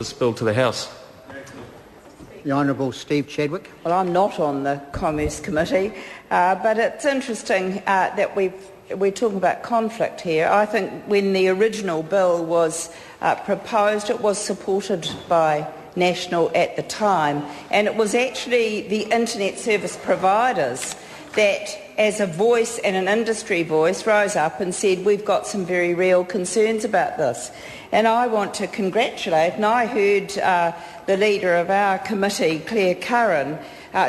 This bill to the House. The Honourable Steve Chadwick. Well, I'm not on the Commerce Committee, but it's interesting that we're talking about conflict here. I think when the original bill was proposed, it was supported by National at the time, and it was actually the internet service providers that, as a voice and an industry voice, rose up and said, we've got some very real concerns about this. And I want to congratulate, and I heard the leader of our committee, Claire Curran,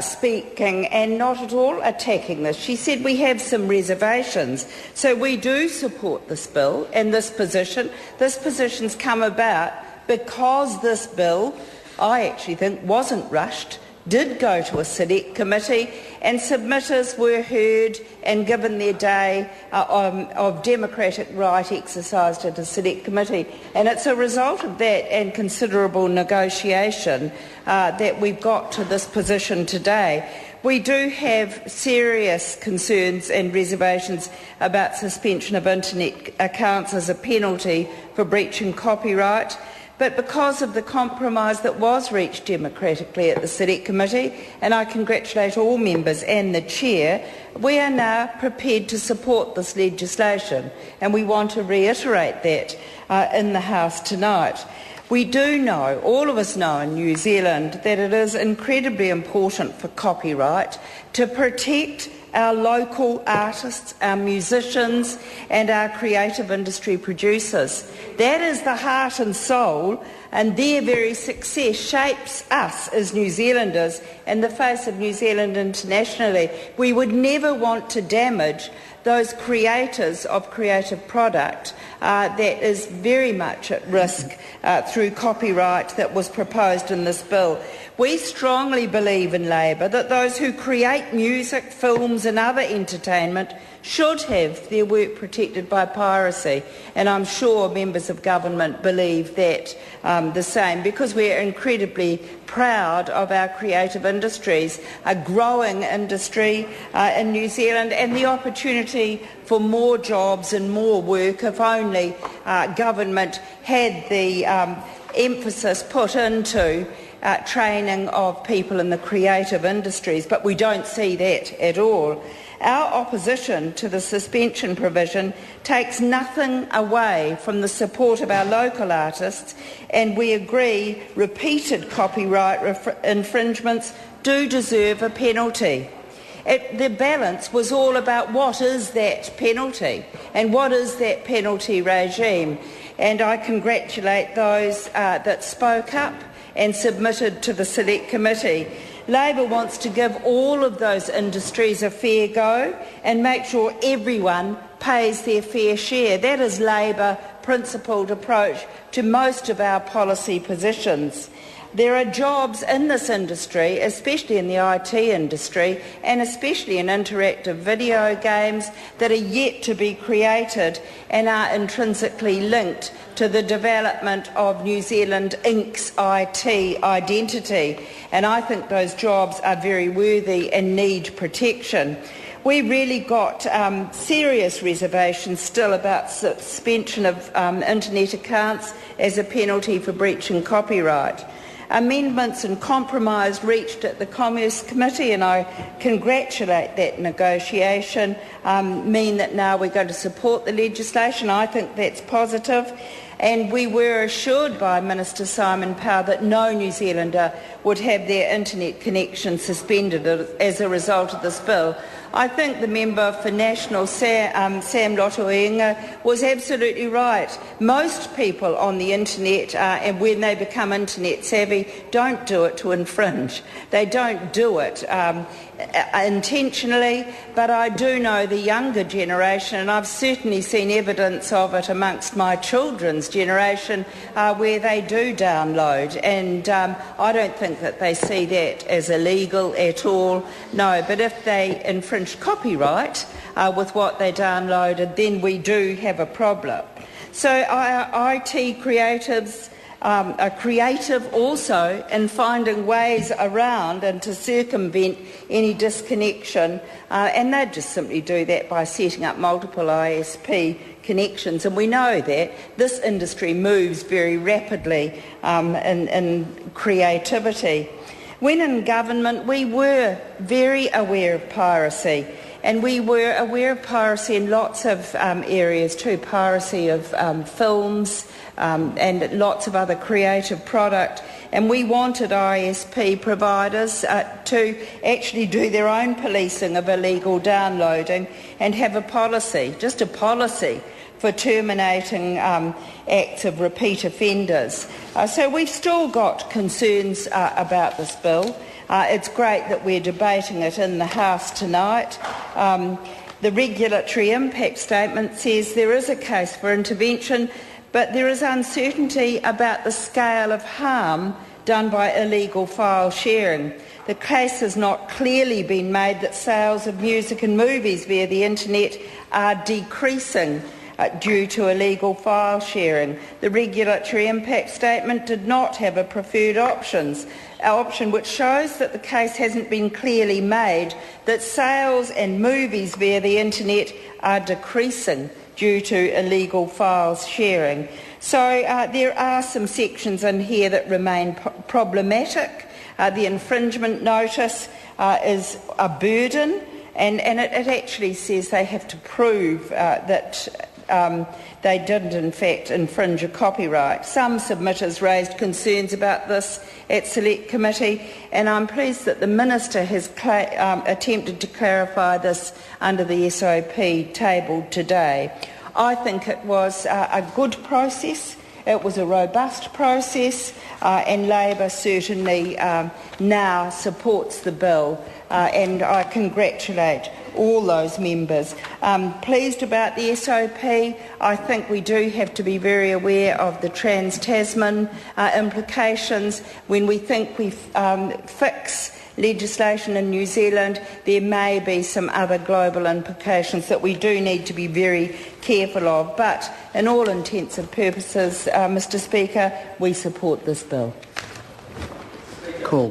speaking and not at all attacking this. She said we have some reservations. So we do support this bill and this position. This position's come about because this bill, I actually think, wasn't rushed, did go to a select committee, and submitters were heard and given their day of democratic right exercised at a select committee. And it's a result of that and considerable negotiation that we've got to this position today. We do have serious concerns and reservations about suspension of internet accounts as a penalty for breaching copyright. But because of the compromise that was reached democratically at the Select Committee, and I congratulate all members and the Chair, we are now prepared to support this legislation, and we want to reiterate that in the House tonight. We do know, all of us know in New Zealand, that it is incredibly important for copyright to protect our local artists, our musicians and our creative industry producers. That is the heart and soul, and their very success shapes us as New Zealanders and the face of New Zealand internationally. We would never want to damage those creators of creative product that is very much at risk through copyright that was proposed in this bill. We strongly believe in Labour that those who create music, films and other entertainment should have their work protected by piracy, and I'm sure members of government believe that the same, because we are incredibly proud of our creative industries, a growing industry in New Zealand, and the opportunity for more jobs and more work if only government had the emphasis put into training of people in the creative industries, but we don't see that at all. Our opposition to the suspension provision takes nothing away from the support of our local artists, and we agree repeated copyright infringements do deserve a penalty. The balance was all about what is that penalty and what is that penalty regime, and I congratulate those that spoke up and submitted to the Select Committee. Labour wants to give all of those industries a fair go and make sure everyone pays their fair share. That is Labour principled approach to most of our policy positions. There are jobs in this industry, especially in the IT industry and especially in interactive video games, that are yet to be created and are intrinsically linked to the development of New Zealand Inc.'s IT identity. And I think those jobs are very worthy and need protection. We really got serious reservations still about suspension of internet accounts as a penalty for breaching copyright. Amendments and compromise reached at the Commerce Committee, and I congratulate that negotiation, mean that now we're going to support the legislation. I think that's positive. And we were assured by Minister Simon Power that no New Zealander would have their internet connection suspended as a result of this bill. I think the member for National, Sam Lotoenga, was absolutely right. Most people on the internet, and when they become internet savvy, don't do it to infringe. They don't do it intentionally, but I do know the younger generation, and I've certainly seen evidence of it amongst my children's generation, where they do download, and I don't think that they see that as illegal at all. No, but if they infringe copyright with what they downloaded, then we do have a problem. So our IT creatives are creative also in finding ways around and to circumvent any disconnection, and they just simply do that by setting up multiple ISP connections. And we know that this industry moves very rapidly in creativity. When in government, we were very aware of piracy. And we were aware of piracy in lots of areas too, piracy of films and lots of other creative product. And we wanted ISP providers to actually do their own policing of illegal downloading and have a policy, just a policy, for terminating acts of repeat offenders. So we've still got concerns about this bill. It's great that we're debating it in the House tonight. The regulatory impact statement says there is a case for intervention, but there is uncertainty about the scale of harm done by illegal file sharing. The case has not clearly been made that sales of music and movies via the internet are decreasing due to illegal file sharing. The regulatory impact statement did not have a preferred option, which shows that the case hasn't been clearly made that sales and movies via the internet are decreasing due to illegal files sharing. So there are some sections in here that remain problematic. The infringement notice is a burden, and it actually says they have to prove that they didn't in fact infringe a copyright. Some submitters raised concerns about this at Select Committee, and I'm pleased that the Minister has attempted to clarify this under the SOP tabled today. I think it was a good process. It was a robust process, and Labor certainly now supports the bill, and I congratulate all those members. Pleased about the SOP. I think we do have to be very aware of the Trans-Tasman implications. When we think we fix legislation in New Zealand, there may be some other global implications that we do need to be very careful of. But in all intents and purposes, Mr. Speaker, we support this bill. Cool.